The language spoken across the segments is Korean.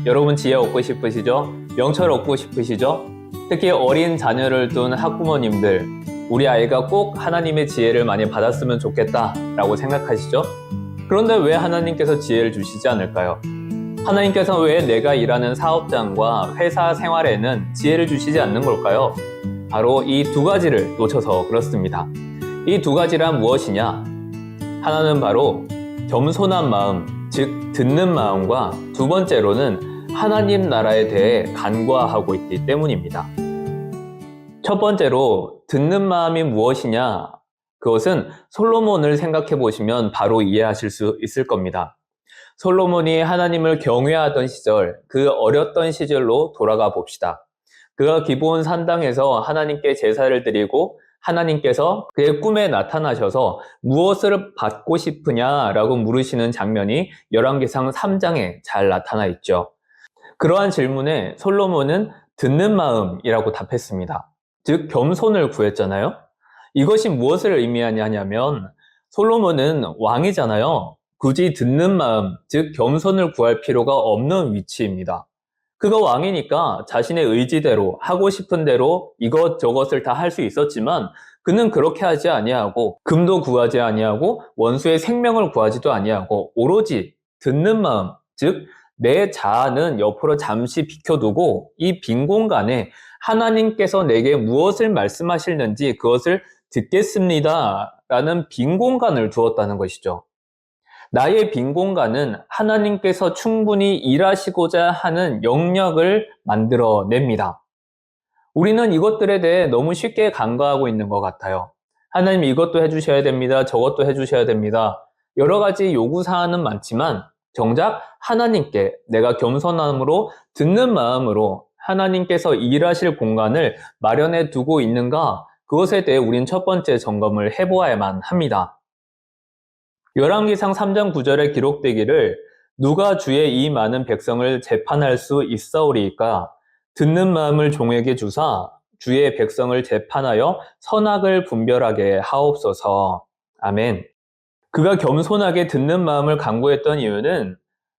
여러분 지혜 얻고 싶으시죠? 명철 얻고 싶으시죠? 특히 어린 자녀를 둔 학부모님들, 우리 아이가 꼭 하나님의 지혜를 많이 받았으면 좋겠다라고 생각하시죠? 그런데 왜 하나님께서 지혜를 주시지 않을까요? 하나님께서 왜 내가 일하는 사업장과 회사 생활에는 지혜를 주시지 않는 걸까요? 바로 이 두 가지를 놓쳐서 그렇습니다. 이 두 가지란 무엇이냐? 하나는 바로 겸손한 마음, 즉 듣는 마음과 두 번째로는 하나님 나라에 대해 간과하고 있기 때문입니다. 첫 번째로 듣는 마음이 무엇이냐? 그것은 솔로몬을 생각해 보시면 바로 이해하실 수 있을 겁니다. 솔로몬이 하나님을 경외하던 시절, 그 어렸던 시절로 돌아가 봅시다. 그가 기브온 산당에서 하나님께 제사를 드리고 하나님께서 그의 꿈에 나타나셔서 무엇을 받고 싶으냐라고 물으시는 장면이 열왕기상 3장에 잘 나타나 있죠. 그러한 질문에 솔로몬은 듣는 마음이라고 답했습니다. 즉 겸손을 구했잖아요. 이것이 무엇을 의미하냐면 솔로몬은 왕이잖아요. 굳이 듣는 마음, 즉 겸손을 구할 필요가 없는 위치입니다. 그가 왕이니까 자신의 의지대로 하고 싶은 대로 이것저것을 다 할 수 있었지만 그는 그렇게 하지 아니하고 금도 구하지 아니하고 원수의 생명을 구하지도 아니하고 오로지 듣는 마음, 즉 내 자아는 옆으로 잠시 비켜두고 이 빈 공간에 하나님께서 내게 무엇을 말씀하실는지 그것을 듣겠습니다 라는 빈 공간을 두었다는 것이죠. 나의 빈 공간은 하나님께서 충분히 일하시고자 하는 영역을 만들어냅니다. 우리는 이것들에 대해 너무 쉽게 간과하고 있는 것 같아요. 하나님 이것도 해주셔야 됩니다. 저것도 해주셔야 됩니다. 여러 가지 요구사항은 많지만 정작 하나님께 내가 겸손함으로 듣는 마음으로 하나님께서 일하실 공간을 마련해 두고 있는가? 그것에 대해 우린 첫 번째 점검을 해보아야만 합니다. 열왕기상 3장 9절에 기록되기를 누가 주의 이 많은 백성을 재판할 수 있사오리이까 듣는 마음을 종에게 주사 주의 백성을 재판하여 선악을 분별하게 하옵소서. 아멘. 그가 겸손하게 듣는 마음을 강구했던 이유는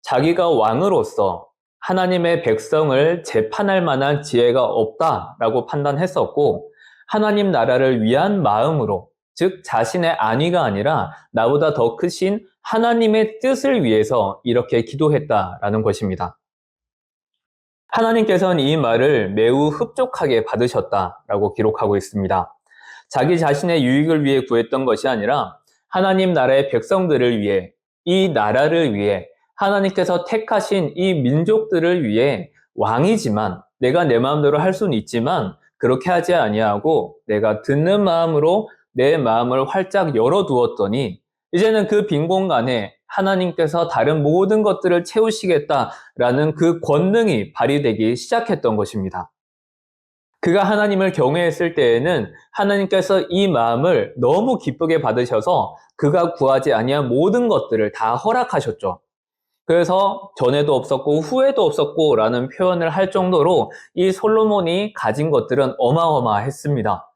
자기가 왕으로서 하나님의 백성을 재판할 만한 지혜가 없다라고 판단했었고 하나님 나라를 위한 마음으로 즉 자신의 안위가 아니라 나보다 더 크신 하나님의 뜻을 위해서 이렇게 기도했다라는 것입니다. 하나님께서는 이 말을 매우 흡족하게 받으셨다라고 기록하고 있습니다. 자기 자신의 유익을 위해 구했던 것이 아니라 하나님 나라의 백성들을 위해 이 나라를 위해 하나님께서 택하신 이 민족들을 위해 왕이지만 내가 내 마음대로 할 수는 있지만 그렇게 하지 아니하고 내가 듣는 마음으로 내 마음을 활짝 열어두었더니 이제는 그 빈 공간에 하나님께서 다른 모든 것들을 채우시겠다라는 그 권능이 발휘되기 시작했던 것입니다. 그가 하나님을 경외했을 때에는 하나님께서 이 마음을 너무 기쁘게 받으셔서 그가 구하지 아니한 모든 것들을 다 허락하셨죠. 그래서 전에도 없었고 후에도 없었고 라는 표현을 할 정도로 이 솔로몬이 가진 것들은 어마어마했습니다.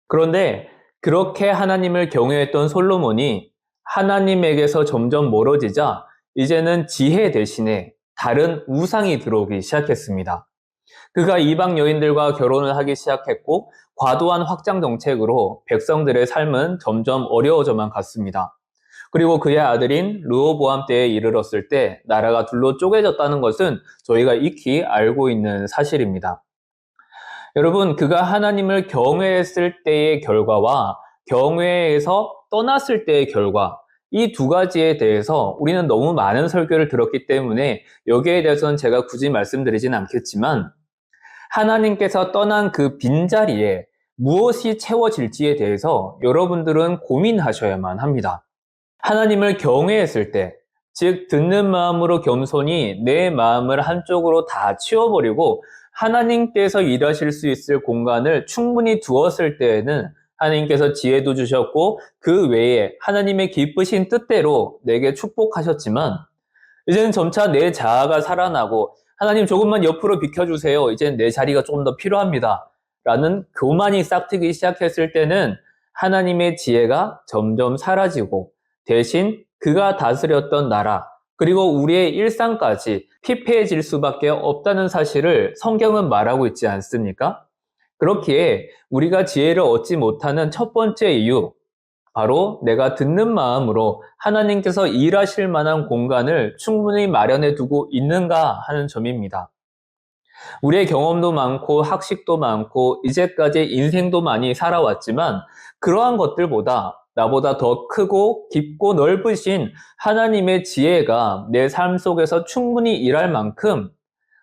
그런데 그렇게 하나님을 경외했던 솔로몬이 하나님에게서 점점 멀어지자 이제는 지혜 대신에 다른 우상이 들어오기 시작했습니다. 그가 이방 여인들과 결혼을 하기 시작했고 과도한 확장 정책으로 백성들의 삶은 점점 어려워져만 갔습니다. 그리고 그의 아들인 르호보암 때에 이르렀을 때 나라가 둘로 쪼개졌다는 것은 저희가 익히 알고 있는 사실입니다. 여러분, 그가 하나님을 경외했을 때의 결과와 경외에서 떠났을 때의 결과, 이 두 가지에 대해서 우리는 너무 많은 설교를 들었기 때문에 여기에 대해서는 제가 굳이 말씀드리진 않겠지만 하나님께서 떠난 그 빈자리에 무엇이 채워질지에 대해서 여러분들은 고민하셔야만 합니다. 하나님을 경외했을 때, 즉 듣는 마음으로 겸손히 내 마음을 한쪽으로 다 치워버리고 하나님께서 일하실 수 있을 공간을 충분히 두었을 때에는 하나님께서 지혜도 주셨고 그 외에 하나님의 기쁘신 뜻대로 내게 축복하셨지만 이제는 점차 내 자아가 살아나고 하나님 조금만 옆으로 비켜주세요. 이제는 내 자리가 조금 더 필요합니다. 라는 교만이 싹트기 시작했을 때는 하나님의 지혜가 점점 사라지고 대신 그가 다스렸던 나라, 그리고 우리의 일상까지 피폐해질 수밖에 없다는 사실을 성경은 말하고 있지 않습니까? 그렇기에 우리가 지혜를 얻지 못하는 첫 번째 이유, 바로 내가 듣는 마음으로 하나님께서 일하실 만한 공간을 충분히 마련해 두고 있는가 하는 점입니다. 우리의 경험도 많고 학식도 많고 이제까지 인생도 많이 살아왔지만 그러한 것들보다 나보다 더 크고 깊고 넓으신 하나님의 지혜가 내 삶 속에서 충분히 일할 만큼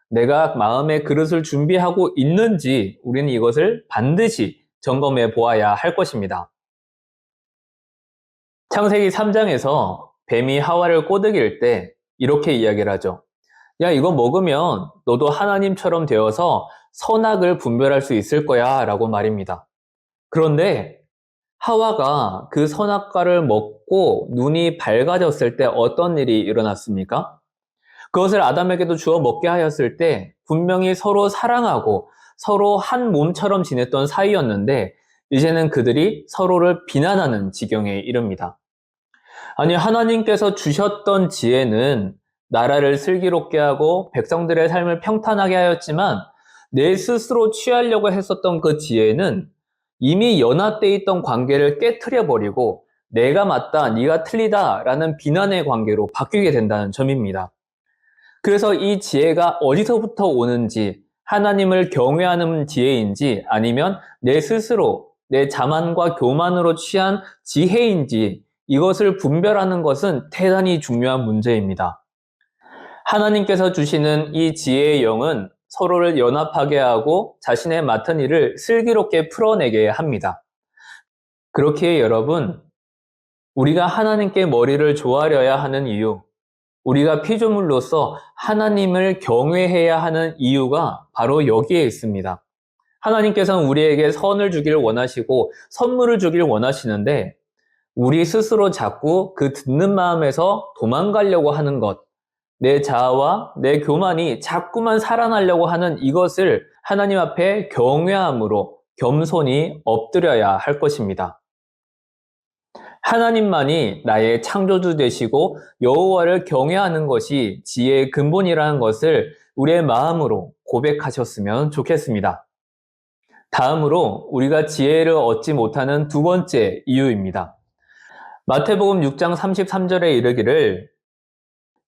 내가 마음의 그릇을 준비하고 있는지 우리는 이것을 반드시 점검해 보아야 할 것입니다. 창세기 3장에서 뱀이 하와를 꼬드길 때 이렇게 이야기를 하죠. 야, 이거 먹으면 너도 하나님처럼 되어서 선악을 분별할 수 있을 거야 라고 말입니다. 그런데 하와가 그 선악과를 먹고 눈이 밝아졌을 때 어떤 일이 일어났습니까? 그것을 아담에게도 주어 먹게 하였을 때 분명히 서로 사랑하고 서로 한 몸처럼 지냈던 사이였는데 이제는 그들이 서로를 비난하는 지경에 이릅니다. 아니, 하나님께서 주셨던 지혜는 나라를 슬기롭게 하고 백성들의 삶을 평탄하게 하였지만 내 스스로 취하려고 했었던 그 지혜는 이미 연합되어 있던 관계를 깨트려 버리고 내가 맞다, 네가 틀리다 라는 비난의 관계로 바뀌게 된다는 점입니다. 그래서 이 지혜가 어디서부터 오는지 하나님을 경외하는 지혜인지 아니면 내 스스로 내 자만과 교만으로 취한 지혜인지 이것을 분별하는 것은 대단히 중요한 문제입니다. 하나님께서 주시는 이 지혜의 영은 서로를 연합하게 하고 자신의 맡은 일을 슬기롭게 풀어내게 합니다. 그렇기에 여러분, 우리가 하나님께 머리를 조아려야 하는 이유, 우리가 피조물로서 하나님을 경외해야 하는 이유가 바로 여기에 있습니다. 하나님께서는 우리에게 선을 주길 원하시고 선물을 주길 원하시는데 우리 스스로 자꾸 그 듣는 마음에서 도망가려고 하는 것, 내 자아와 내 교만이 자꾸만 살아나려고 하는 이것을 하나님 앞에 경외함으로 겸손히 엎드려야 할 것입니다. 하나님만이 나의 창조주 되시고 여호와를 경외하는 것이 지혜의 근본이라는 것을 우리의 마음으로 고백하셨으면 좋겠습니다. 다음으로 우리가 지혜를 얻지 못하는 두 번째 이유입니다. 마태복음 6장 33절에 이르기를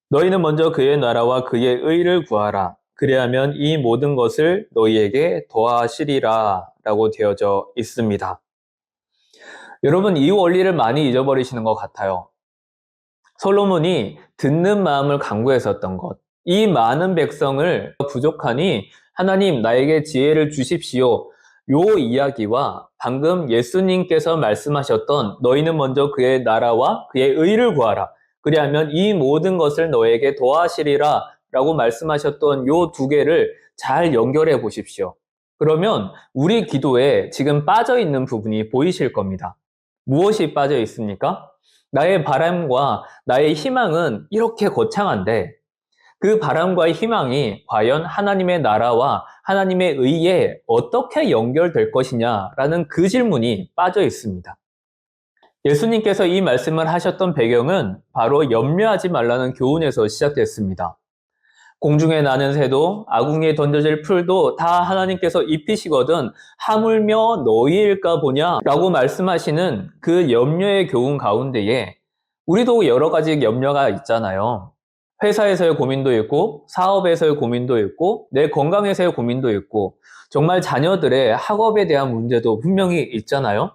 너희는 먼저 그의 나라와 그의 의를 구하라. 그리하면 이 모든 것을 너희에게 더하시리라 라고 되어져 있습니다. 여러분, 이 원리를 많이 잊어버리시는 것 같아요. 솔로몬이 듣는 마음을 강구했었던 것, 이 많은 백성을 부족하니 하나님 나에게 지혜를 주십시오. 요 이야기와 방금 예수님께서 말씀하셨던 너희는 먼저 그의 나라와 그의 의를 구하라. 그리하면 이 모든 것을 너에게 더하시리라 라고 말씀하셨던 요 두 개를 잘 연결해 보십시오. 그러면 우리 기도에 지금 빠져 있는 부분이 보이실 겁니다. 무엇이 빠져 있습니까? 나의 바람과 나의 희망은 이렇게 거창한데 그 바람과 희망이 과연 하나님의 나라와 하나님의 의에 어떻게 연결될 것이냐라는 그 질문이 빠져 있습니다. 예수님께서 이 말씀을 하셨던 배경은 바로 염려하지 말라는 교훈에서 시작됐습니다. 공중에 나는 새도 아궁이에 던져질 풀도 다 하나님께서 입히시거든 하물며 너희일까 보냐 라고 말씀하시는 그 염려의 교훈 가운데에 우리도 여러 가지 염려가 있잖아요. 회사에서의 고민도 있고 사업에서의 고민도 있고 내 건강에서의 고민도 있고 정말 자녀들의 학업에 대한 문제도 분명히 있잖아요.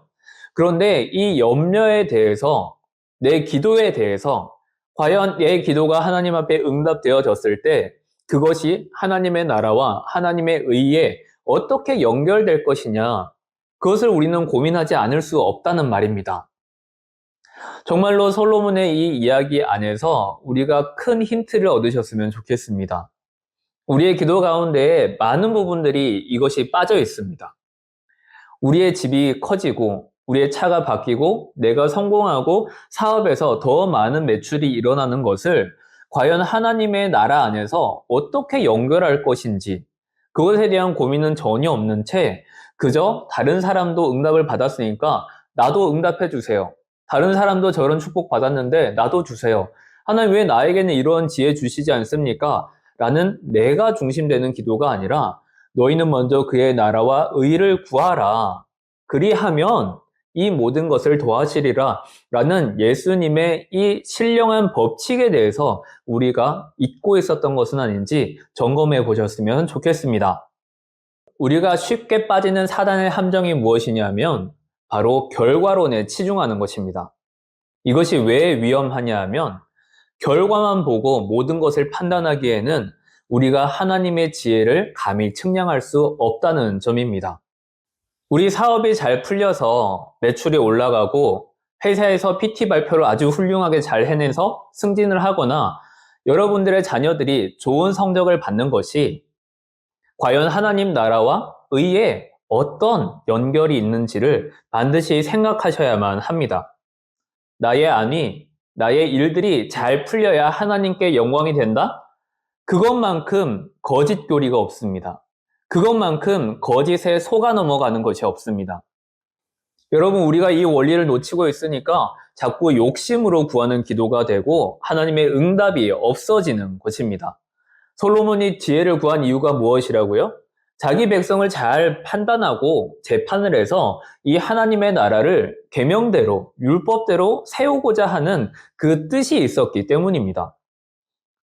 그런데 이 염려에 대해서 내 기도에 대해서 과연 내 기도가 하나님 앞에 응답되어졌을 때 그것이 하나님의 나라와 하나님의 의에 어떻게 연결될 것이냐, 그것을 우리는 고민하지 않을 수 없다는 말입니다. 정말로 솔로몬의 이 이야기 안에서 우리가 큰 힌트를 얻으셨으면 좋겠습니다. 우리의 기도 가운데 많은 부분들이 이것이 빠져 있습니다. 우리의 집이 커지고 우리의 차가 바뀌고 내가 성공하고 사업에서 더 많은 매출이 일어나는 것을 과연 하나님의 나라 안에서 어떻게 연결할 것인지 그것에 대한 고민은 전혀 없는 채 그저 다른 사람도 응답을 받았으니까 나도 응답해 주세요. 다른 사람도 저런 축복 받았는데 나도 주세요. 하나님 왜 나에게는 이런 지혜 주시지 않습니까? 라는 내가 중심되는 기도가 아니라 너희는 먼저 그의 나라와 의를 구하라. 그리하면 이 모든 것을 도와주리라 라는 예수님의 이 신령한 법칙에 대해서 우리가 잊고 있었던 것은 아닌지 점검해 보셨으면 좋겠습니다. 우리가 쉽게 빠지는 사단의 함정이 무엇이냐면 바로 결과론에 치중하는 것입니다. 이것이 왜 위험하냐 하면 결과만 보고 모든 것을 판단하기에는 우리가 하나님의 지혜를 감히 측량할 수 없다는 점입니다. 우리 사업이 잘 풀려서 매출이 올라가고 회사에서 PT 발표를 아주 훌륭하게 잘 해내서 승진을 하거나 여러분들의 자녀들이 좋은 성적을 받는 것이 과연 하나님 나라와 의에 어떤 연결이 있는지를 반드시 생각하셔야만 합니다. 나의 안위, 나의 일들이 잘 풀려야 하나님께 영광이 된다? 그것만큼 거짓 교리가 없습니다. 그것만큼 거짓에 속아 넘어가는 것이 없습니다. 여러분, 우리가 이 원리를 놓치고 있으니까 자꾸 욕심으로 구하는 기도가 되고 하나님의 응답이 없어지는 것입니다. 솔로몬이 지혜를 구한 이유가 무엇이라고요? 자기 백성을 잘 판단하고 재판을 해서 이 하나님의 나라를 계명대로, 율법대로 세우고자 하는 그 뜻이 있었기 때문입니다.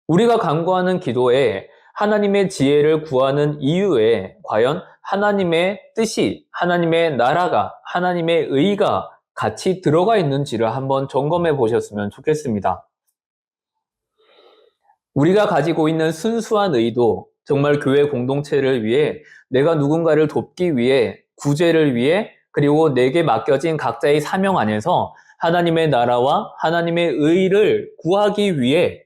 우리가 간구하는 기도에 하나님의 지혜를 구하는 이유에 과연 하나님의 뜻이, 하나님의 나라가, 하나님의 의가 같이 들어가 있는지를 한번 점검해 보셨으면 좋겠습니다. 우리가 가지고 있는 순수한 의도, 정말 교회 공동체를 위해, 내가 누군가를 돕기 위해, 구제를 위해, 그리고 내게 맡겨진 각자의 사명 안에서 하나님의 나라와 하나님의 의를 구하기 위해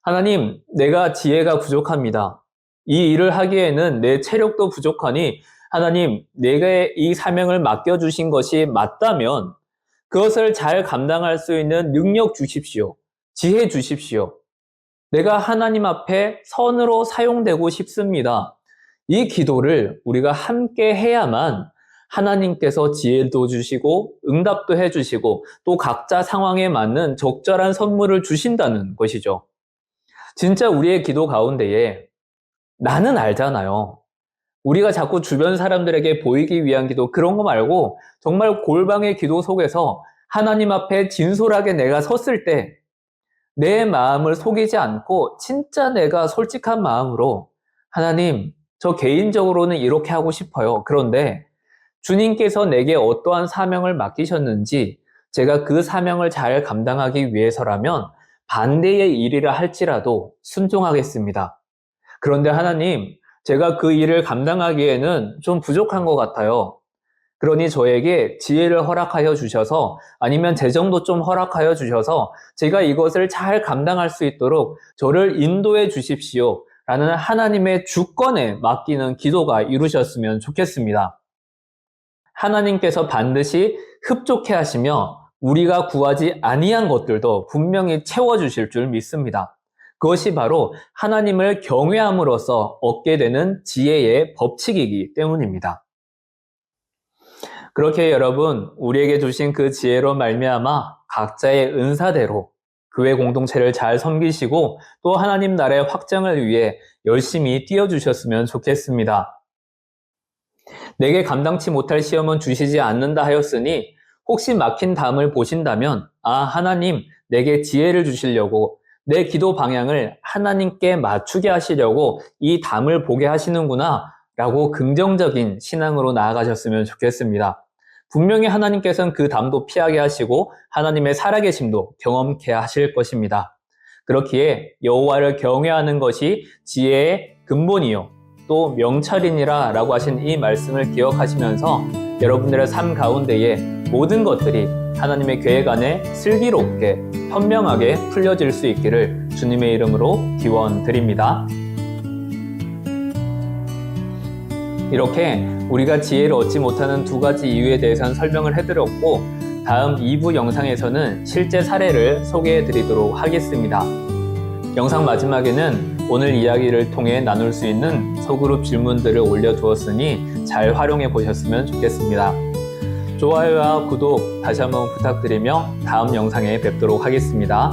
하나님, 내가 지혜가 부족합니다. 이 일을 하기에는 내 체력도 부족하니 하나님, 내게 이 사명을 맡겨주신 것이 맞다면 그것을 잘 감당할 수 있는 능력 주십시오. 지혜 주십시오. 내가 하나님 앞에 선으로 사용되고 싶습니다. 이 기도를 우리가 함께 해야만 하나님께서 지혜도 주시고 응답도 해주시고 또 각자 상황에 맞는 적절한 선물을 주신다는 것이죠. 진짜 우리의 기도 가운데에 나는 알잖아요. 우리가 자꾸 주변 사람들에게 보이기 위한 기도 그런 거 말고 정말 골방의 기도 속에서 하나님 앞에 진솔하게 내가 섰을 때 내 마음을 속이지 않고 진짜 내가 솔직한 마음으로 하나님, 저 개인적으로는 이렇게 하고 싶어요. 그런데 주님께서 내게 어떠한 사명을 맡기셨는지 제가 그 사명을 잘 감당하기 위해서라면 반대의 일이라 할지라도 순종하겠습니다. 그런데 하나님, 제가 그 일을 감당하기에는 좀 부족한 것 같아요. 그러니 저에게 지혜를 허락하여 주셔서 아니면 재정도 좀 허락하여 주셔서 제가 이것을 잘 감당할 수 있도록 저를 인도해 주십시오. 라는 하나님의 주권에 맡기는 기도가 이루셨으면 좋겠습니다. 하나님께서 반드시 흡족해 하시며 우리가 구하지 아니한 것들도 분명히 채워주실 줄 믿습니다. 그것이 바로 하나님을 경외함으로써 얻게 되는 지혜의 법칙이기 때문입니다. 그렇게 여러분, 우리에게 주신 그 지혜로 말미암아 각자의 은사대로 교회 공동체를 잘 섬기시고 또 하나님 나라의 확장을 위해 열심히 뛰어주셨으면 좋겠습니다. 내게 감당치 못할 시험은 주시지 않는다 하였으니 혹시 막힌 담을 보신다면 하나님 내게 지혜를 주시려고 내 기도 방향을 하나님께 맞추게 하시려고 이 담을 보게 하시는구나 라고 긍정적인 신앙으로 나아가셨으면 좋겠습니다. 분명히 하나님께서는 그 담도 피하게 하시고 하나님의 살아계심도 경험케 하실 것입니다. 그렇기에 여호와를 경외하는 것이 지혜의 근본이요 또 명철이니라 라고 하신 이 말씀을 기억하시면서 여러분들의 삶 가운데에 모든 것들이 하나님의 계획 안에 슬기롭게 현명하게 풀려질 수 있기를 주님의 이름으로 기원드립니다. 이렇게 우리가 지혜를 얻지 못하는 두 가지 이유에 대해서는 설명을 해드렸고 다음 2부 영상에서는 실제 사례를 소개해 드리도록 하겠습니다. 영상 마지막에는 오늘 이야기를 통해 나눌 수 있는 소그룹 질문들을 올려두었으니 잘 활용해 보셨으면 좋겠습니다. 좋아요와 구독 다시 한번 부탁드리며 다음 영상에 뵙도록 하겠습니다.